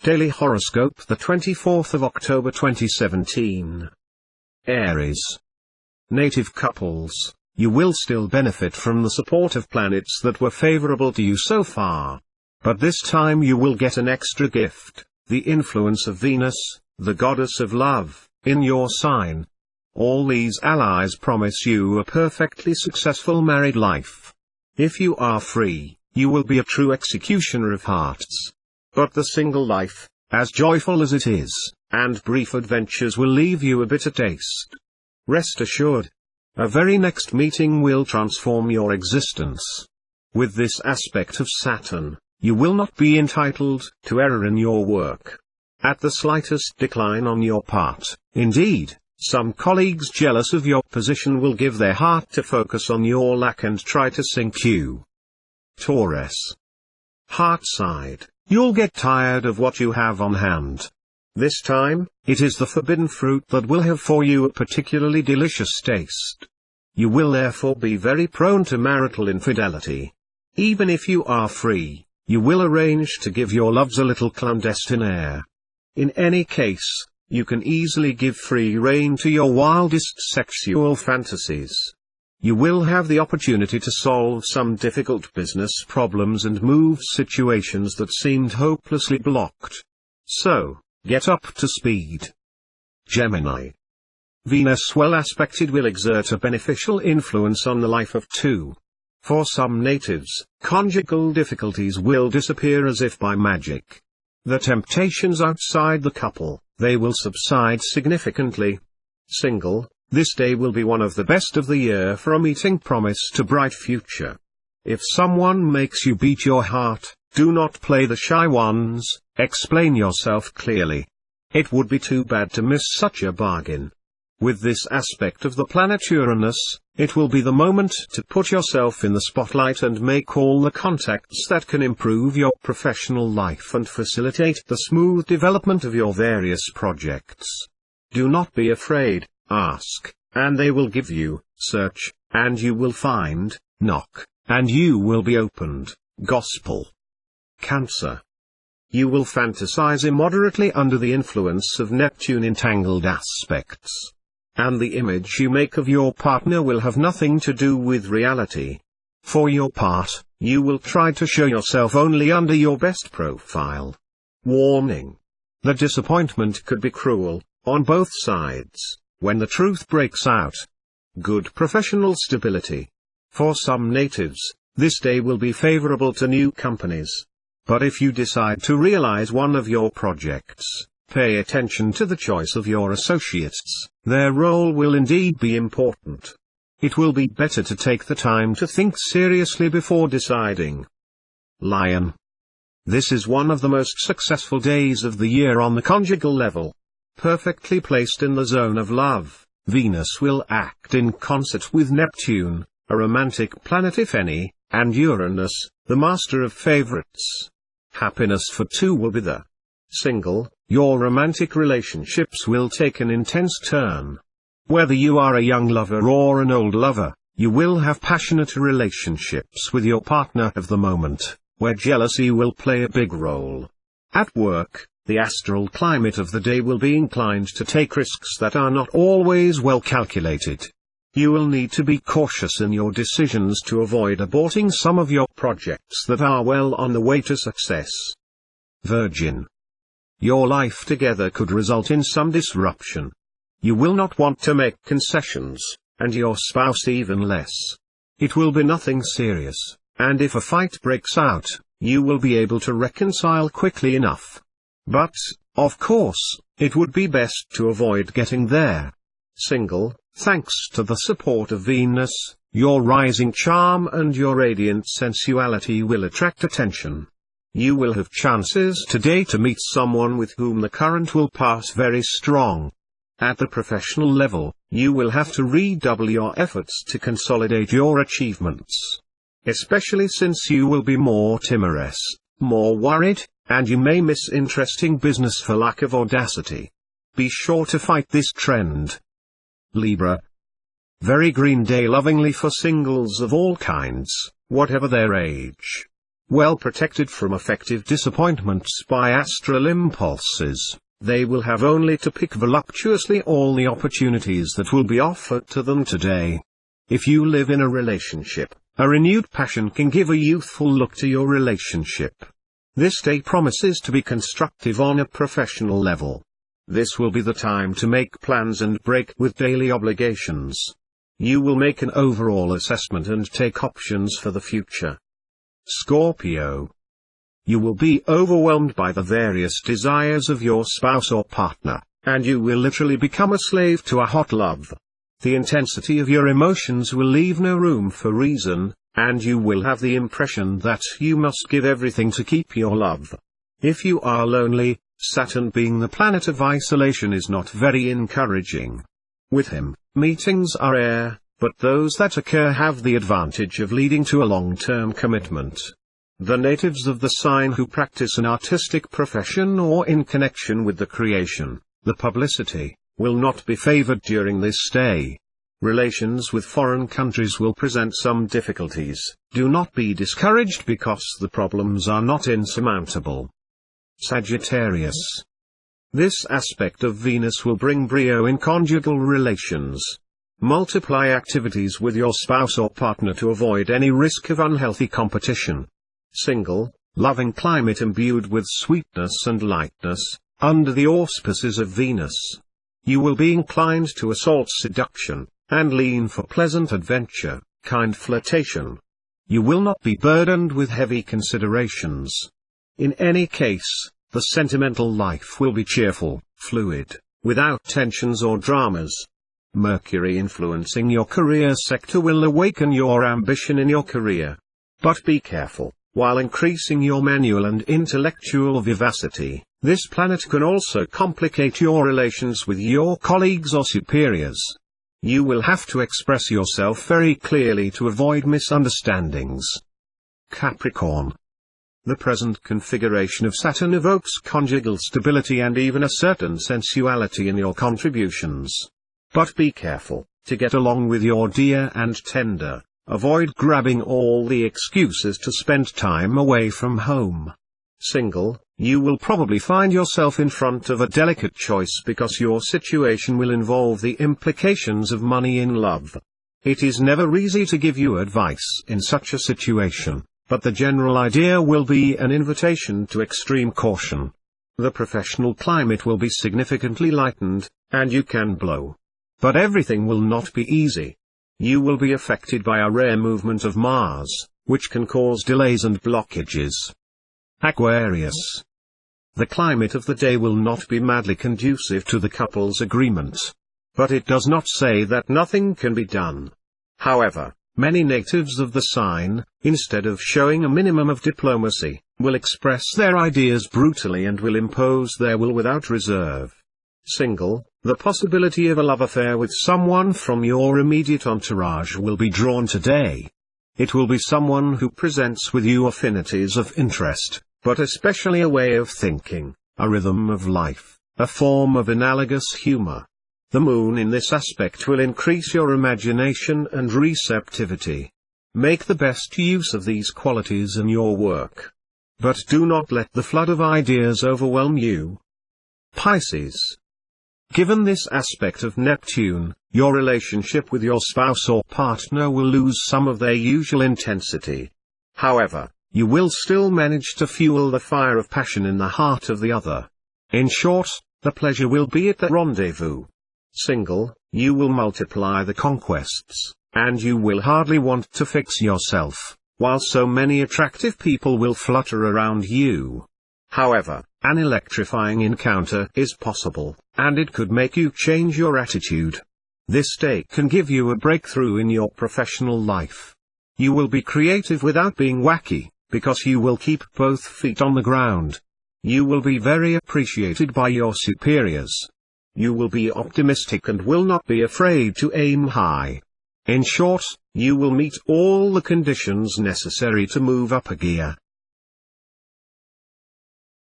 Daily Horoscope, the 24th of October 2017. Aries. Native couples, you will still benefit from the support of planets that were favorable to you so far. But this time you will get an extra gift, the influence of Venus, the goddess of love, in your sign. All these allies promise you a perfectly successful married life. If you are free, you will be a true executioner of hearts. But the single life, as joyful as it is, and brief adventures will leave you a bitter taste. Rest assured, a very next meeting will transform your existence. With this aspect of Saturn, you will not be entitled to error in your work. At the slightest decline on your part, indeed, some colleagues jealous of your position will give their heart to focus on your lack and try to sink you. Taurus. Heart side. You'll get tired of what you have on hand. This time, it is the forbidden fruit that will have for you a particularly delicious taste. You will therefore be very prone to marital infidelity. Even if you are free, you will arrange to give your loves a little clandestine air. In any case, you can easily give free rein to your wildest sexual fantasies. You will have the opportunity to solve some difficult business problems and move situations that seemed hopelessly blocked. So, get up to speed. Gemini. Venus well aspected will exert a beneficial influence on the life of two. For some natives, conjugal difficulties will disappear as if by magic. The temptations outside the couple, they will subside significantly. Single. This day will be one of the best of the year for a meeting promised a bright future. If someone makes you beat your heart, do not play the shy ones, explain yourself clearly. It would be too bad to miss such a bargain. With this aspect of the planet Uranus, it will be the moment to put yourself in the spotlight and make all the contacts that can improve your professional life and facilitate the smooth development of your various projects. Do not be afraid. Ask, and they will give you, search, and you will find, knock, and you will be opened, gospel. Cancer. You will fantasize immoderately under the influence of Neptune entangled aspects. And the image you make of your partner will have nothing to do with reality. For your part, you will try to show yourself only under your best profile. Warning. The disappointment could be cruel, on both sides, when the truth breaks out. Good professional stability. For some natives, this day will be favorable to new companies. But if you decide to realize one of your projects, pay attention to the choice of your associates. Their role will indeed be important. It will be better to take the time to think seriously before deciding. Lion. This is one of the most successful days of the year on the conjugal level. Perfectly placed in the zone of love, Venus will act in concert with Neptune, a romantic planet if any, and Uranus, the master of favorites. Happiness for two will be there. Single, your romantic relationships will take an intense turn. Whether you are a young lover or an old lover, you will have passionate relationships with your partner of the moment, where jealousy will play a big role. At work, the astral climate of the day will be inclined to take risks that are not always well calculated. You will need to be cautious in your decisions to avoid aborting some of your projects that are well on the way to success. Virgin. Your life together could result in some disruption. You will not want to make concessions, and your spouse even less. It will be nothing serious, and if a fight breaks out, you will be able to reconcile quickly enough. But, of course, it would be best to avoid getting there. Single, thanks to the support of Venus, your rising charm and your radiant sensuality will attract attention. You will have chances today to meet someone with whom the current will pass very strong. At the professional level, you will have to redouble your efforts to consolidate your achievements. Especially since you will be more timorous, more worried, and you may miss interesting business for lack of audacity. Be sure to fight this trend. Libra. Very green day lovingly for singles of all kinds, whatever their age. well protected from effective disappointments by astral impulses. They will have only to pick voluptuously all the opportunities that will be offered to them today. If you live in a relationship, a renewed passion can give a youthful look to your relationship. This day promises to be constructive on a professional level. This will be the time to make plans and break with daily obligations. You will make an overall assessment and take options for the future. Scorpio. You will be overwhelmed by the various desires of your spouse or partner, and you will literally become a slave to a hot love. The intensity of your emotions will leave no room for reason, and you will have the impression that you must give everything to keep your love. If you are lonely, Saturn being the planet of isolation is not very encouraging. With him, meetings are rare, but those that occur have the advantage of leading to a long-term commitment. The natives of the sign who practice an artistic profession or in connection with the creation, the publicity, will not be favored during this stay. Relations with foreign countries will present some difficulties. Do not be discouraged because the problems are not insurmountable. Sagittarius. This aspect of Venus will bring brio in conjugal relations. Multiply activities with your spouse or partner to avoid any risk of unhealthy competition. Single, loving climate imbued with sweetness and lightness, under the auspices of Venus. You will be inclined to assault seduction, and lean for pleasant adventure, kind flirtation. You will not be burdened with heavy considerations. In any case, the sentimental life will be cheerful, fluid, without tensions or dramas. Mercury influencing your career sector will awaken your ambition in your career. But be careful. While increasing your manual and intellectual vivacity, this planet can also complicate your relations with your colleagues or superiors. You will have to express yourself very clearly to avoid misunderstandings. Capricorn. The present configuration of Saturn evokes conjugal stability and even a certain sensuality in your contributions. But be careful, to get along with your dear and tender. Avoid grabbing all the excuses to spend time away from home. Single, you will probably find yourself in front of a delicate choice because your situation will involve the implications of money in love. It is never easy to give you advice in such a situation, but the general idea will be an invitation to extreme caution. The professional climate will be significantly lightened, and you can blow. But everything will not be easy. You will be affected by a rare movement of Mars, which can cause delays and blockages. Aquarius. The climate of the day will not be madly conducive to the couple's agreement. But it does not say that nothing can be done. However, many natives of the sign, instead of showing a minimum of diplomacy, will express their ideas brutally and will impose their will without reserve. Single, the possibility of a love affair with someone from your immediate entourage will be drawn today. It will be someone who presents with you affinities of interest, but especially a way of thinking, a rhythm of life, a form of analogous humor. The moon in this aspect will increase your imagination and receptivity. Make the best use of these qualities in your work. But do not let the flood of ideas overwhelm you. Pisces. Given this aspect of Neptune, your relationship with your spouse or partner will lose some of their usual intensity. However, you will still manage to fuel the fire of passion in the heart of the other. In short, the pleasure will be at the rendezvous. Single, you will multiply the conquests, and you will hardly want to fix yourself, while so many attractive people will flutter around you. However, an electrifying encounter is possible, and it could make you change your attitude. This day can give you a breakthrough in your professional life. You will be creative without being wacky, because you will keep both feet on the ground. You will be very appreciated by your superiors. You will be optimistic and will not be afraid to aim high. In short, you will meet all the conditions necessary to move up a gear.